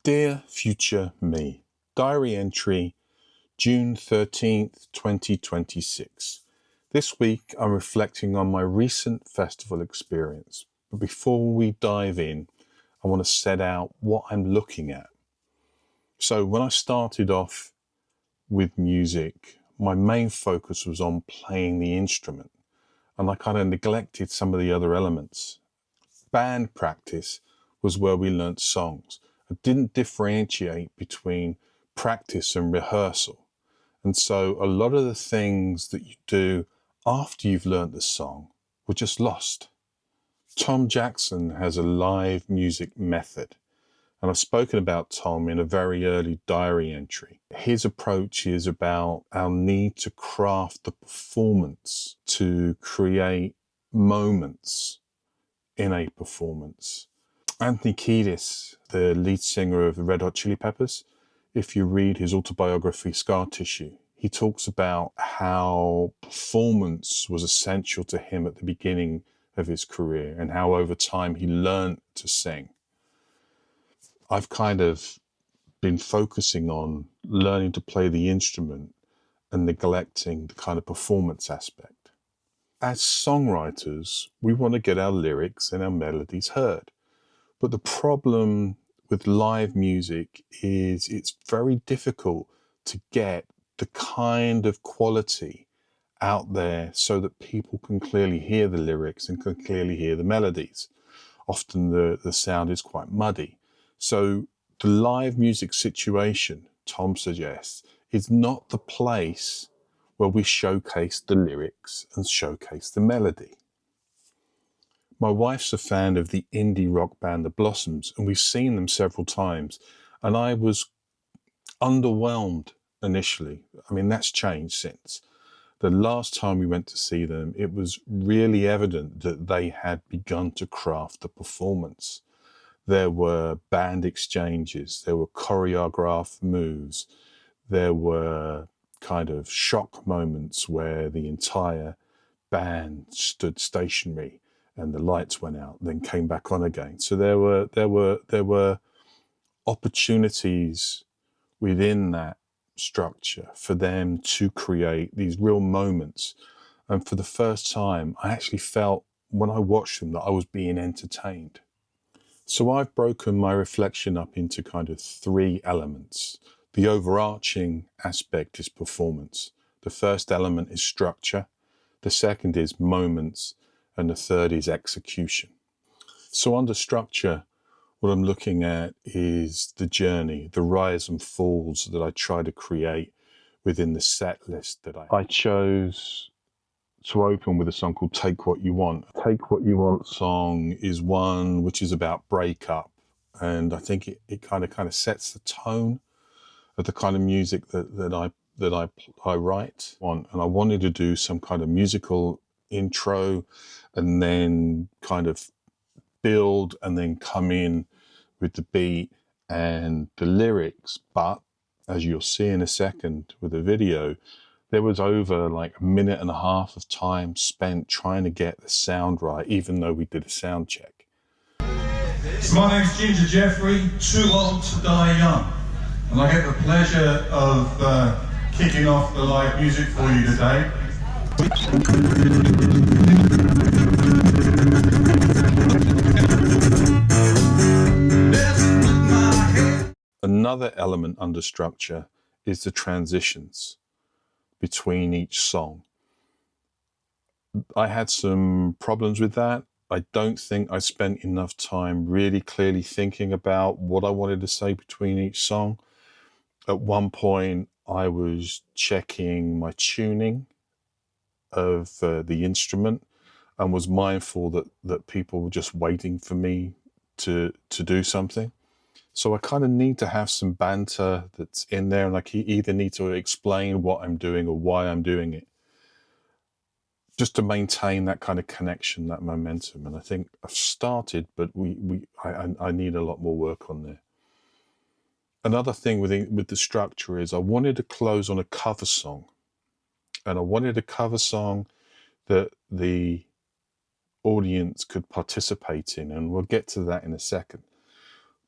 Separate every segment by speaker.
Speaker 1: Dear Future Me, Diary Entry, June 13th, 2026. This week I'm reflecting on my recent festival experience. But before we dive in, I want to set out what I'm looking at. So when I started off with music, my main focus was on playing the instrument, and I kind of neglected some of the other elements. Band practice was where we learnt songs. I didn't differentiate between practice and rehearsal. And so a lot of the things that you do after you've learnt the song were just lost. Tom Jackson has a live music method, and I've spoken about Tom in a very early diary entry. His approach is about our need to craft the performance, to create moments in a performance. Anthony Kiedis, the lead singer of the Red Hot Chili Peppers, if you read his autobiography, Scar Tissue, he talks about how performance was essential to him at the beginning of his career and how over time he learned to sing. I've kind of been focusing on learning to play the instrument and neglecting the kind of performance aspect. As songwriters, we want to get our lyrics and our melodies heard. But the problem with live music is it's very difficult to get the kind of quality out there so that people can clearly hear the lyrics and can clearly hear the melodies. Often the sound is quite muddy. So the live music situation, Tom suggests, is not the place where we showcase the lyrics and showcase the melody. My wife's a fan of the indie rock band The Blossoms, and we've seen them several times. And I was underwhelmed initially. I mean, that's changed since. The last time we went to see them, it was really evident that they had begun to craft the performance. There were band exchanges, there were choreographed moves, there were kind of shock moments where the entire band stood stationary and the lights went out, then came back on again. So there were opportunities within that structure for them to create these real moments. And for the first time, I actually felt when I watched them that I was being entertained. So I've broken my reflection up into kind of three elements. The overarching aspect is performance. The first element is structure. The second is moments. And the third is execution. So under structure, what I'm looking at is the journey, the rise and falls that I try to create within the set list that I chose to open with a song called Take What You Want. Take What You Want song is one which is about breakup. And I think it kind of sets the tone of the kind of music that I write on. And I wanted to do some kind of musical intro and then kind of build and then come in with the beat and the lyrics. But as you'll see in a second with the video, there was over like a minute and a half of time spent trying to get the sound right, even though we did a sound check.
Speaker 2: My name's Geoffrey, Too Old to Die Young, and I get the pleasure of kicking off the live music for you today.
Speaker 1: Another element under structure is the transitions between each song. I had some problems with that. I don't think I spent enough time really clearly thinking about what I wanted to say between each song. At one point, I was checking my tuning of the instrument and was mindful that people were just waiting for me to do something. So I kind of need to have some banter that's in there, and I either need to explain what I'm doing or why I'm doing it, just to maintain that kind of connection, that momentum. And I think I've started, but I need a lot more work on there. Another thing with the structure is I wanted to close on a cover song, and I wanted a cover song that the audience could participate in, and we'll get to that in a second.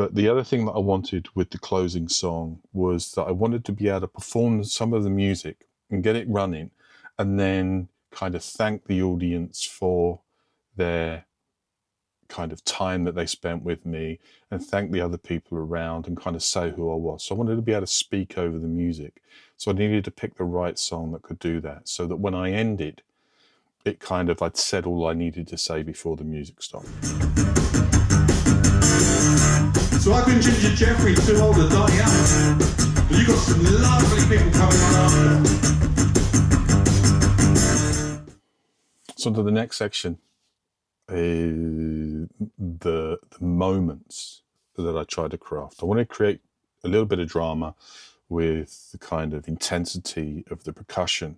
Speaker 1: But the other thing that I wanted with the closing song was that I wanted to be able to perform some of the music and get it running, and then kind of thank the audience for their kind of time that they spent with me, and thank the other people around, and kind of say who I was. So I wanted to be able to speak over the music. So I needed to pick the right song that could do that, so that when I ended, it kind of, I'd said all I needed to say before the music stopped.
Speaker 2: So I've been Ginger Geoffrey, too old to die young. But you've got some lovely people coming on after.
Speaker 1: So to the next section is the moments that I tried to craft. I want to create a little bit of drama with the kind of intensity of the percussion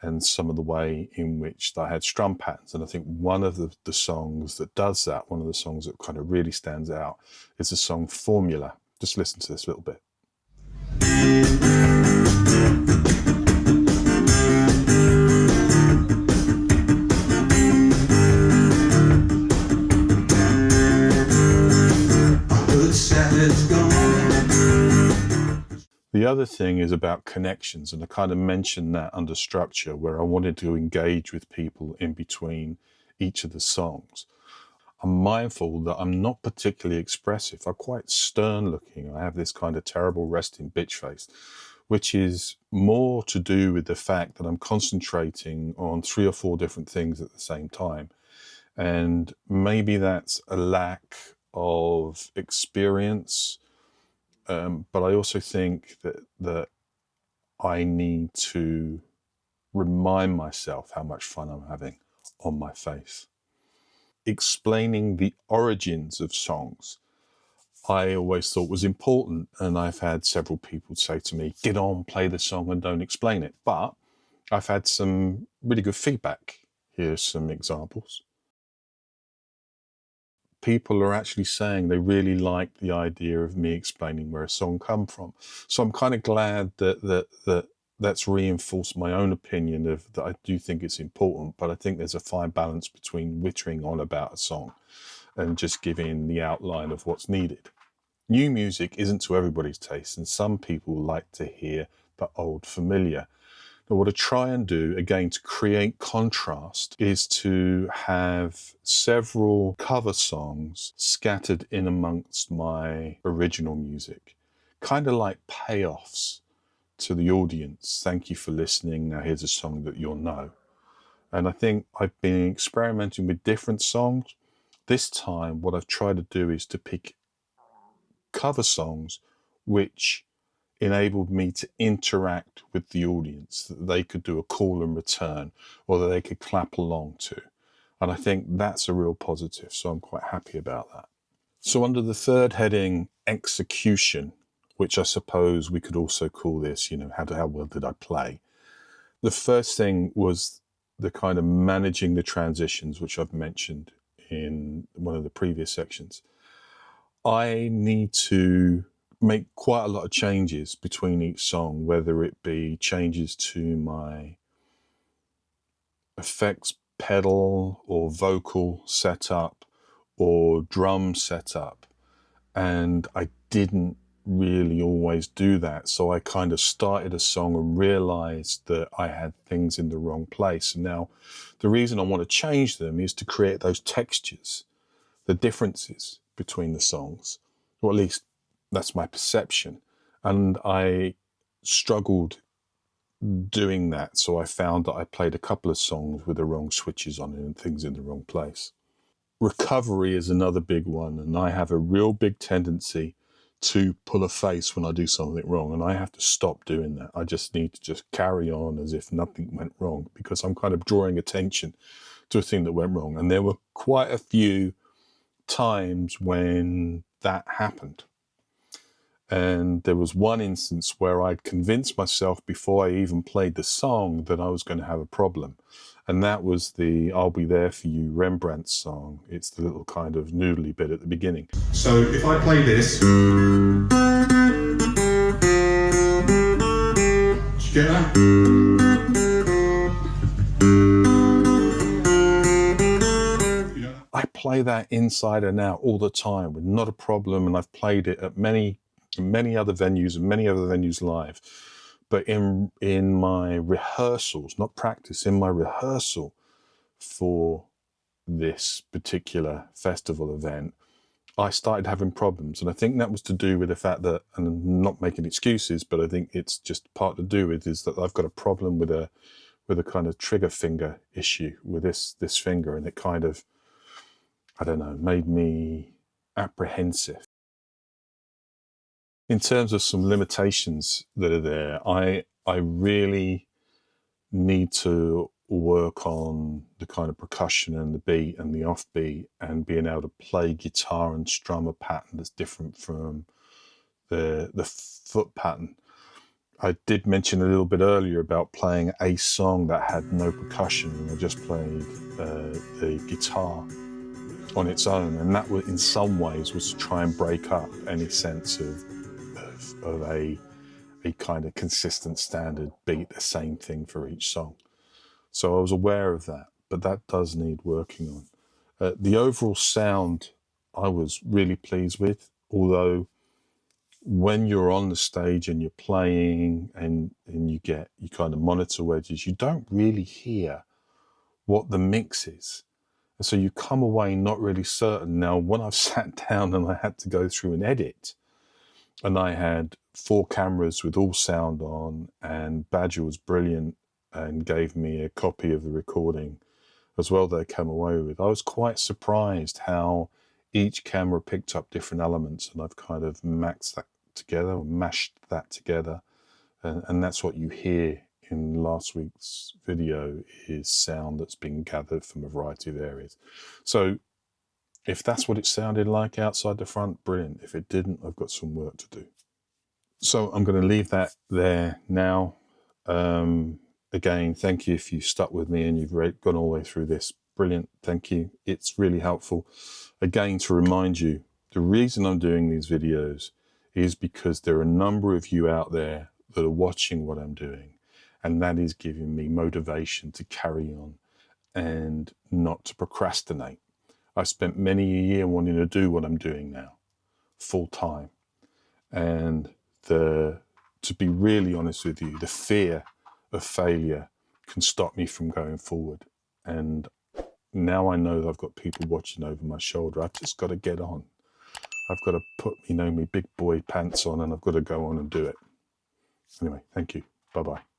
Speaker 1: and some of the way in which I had strum patterns. And I think one of the songs that does that, one of the songs that kind of really stands out, is the song Formula. Just listen to this little bit. The other thing is about connections, and I kind of mentioned that under structure, where I wanted to engage with people in between each of the songs. I'm mindful that I'm not particularly expressive. I'm quite stern looking. I have this kind of terrible resting bitch face, which is more to do with the fact that I'm concentrating on 3 or 4 different things at the same time. And maybe that's a lack of experience. But I also think that I need to remind myself how much fun I'm having on my face. Explaining the origins of songs, I always thought was important, and I've had several people say to me, get on, play the song and don't explain it. But I've had some really good feedback. Here's some examples. People are actually saying they really like the idea of me explaining where a song come from. So I'm kind of glad that's reinforced my own opinion of that. I do think it's important, but I think there's a fine balance between whittering on about a song and just giving the outline of what's needed. New music isn't to everybody's taste, and some people like to hear the old familiar. Now, what I try and do, again, to create contrast, is to have several cover songs scattered in amongst my original music, kind of like payoffs to the audience. Thank you for listening. Now here's a song that you'll know. And I think I've been experimenting with different songs. This time, what I've tried to do is to pick cover songs which enabled me to interact with the audience, that they could do a call and return, or that they could clap along to. And I think that's a real positive, so I'm quite happy about that. So under the third heading, execution, which I suppose we could also call this, how well did I play? The first thing was the kind of managing the transitions, which I've mentioned in one of the previous sections. I need to make quite a lot of changes between each song, whether it be changes to my effects pedal or vocal setup or drum setup. And I didn't really always do that. So I kind of started a song and realized that I had things in the wrong place. And now the reason I want to change them is to create those textures, the differences between the songs, or at least that's my perception. And I struggled doing that. So I found that I played a couple of songs with the wrong switches on it and things in the wrong place. Recovery is another big one. And I have a real big tendency to pull a face when I do something wrong. And I have to stop doing that. I just need to just carry on as if nothing went wrong, because I'm kind of drawing attention to a thing that went wrong. And there were quite a few times when that happened. And there was one instance where I'd convinced myself before I even played the song that I was going to have a problem. And that was the I'll Be There For You Rembrandt song. It's the little kind of noodly bit at the beginning.
Speaker 2: So if I play this, do you get that?
Speaker 1: I play play that inside and out all the time with not a problem. And I've played it at many other venues and many other venues live. But in my rehearsals, not practice, in my rehearsal for this particular festival event, I started having problems. And I think that was to do with the fact that, and I'm not making excuses, but I think it's just part to do with is that I've got a problem with a kind of trigger finger issue with this finger, and it kind of, I don't know, made me apprehensive. In terms of some limitations that are there, I really need to work on the kind of percussion and the beat and the offbeat, and being able to play guitar and strum a pattern that's different from the foot pattern. I did mention a little bit earlier about playing a song that had no percussion, and I just played the guitar on its own, and that in some ways was to try and break up any sense of a kind of consistent standard beat, the same thing for each song. So I was aware of that, but that does need working on. The overall sound I was really pleased with, although when you're on the stage and you're playing and you kind of monitor wedges, you don't really hear what the mix is. And so you come away not really certain. Now, when I've sat down and I had to go through and edit, and I had 4 cameras with all sound on, and Badger was brilliant and gave me a copy of the recording as well that I came away with, I was quite surprised how each camera picked up different elements, and I've kind of mashed that together. And that's what you hear in last week's video, is sound that's been gathered from a variety of areas. So if that's what it sounded like outside the front, brilliant. If it didn't, I've got some work to do. So I'm going to leave that there now. Again, thank you if you stuck with me and you've gone all the way through this. Brilliant, thank you. It's really helpful. Again, to remind you, the reason I'm doing these videos is because there are a number of you out there that are watching what I'm doing, and that is giving me motivation to carry on and not to procrastinate. I spent many a year wanting to do what I'm doing now, full time. And to be really honest with you, the fear of failure can stop me from going forward. And now I know that I've got people watching over my shoulder. I've just got to get on. I've got to put, my big boy pants on, and I've got to go on and do it. Anyway, thank you. Bye-bye.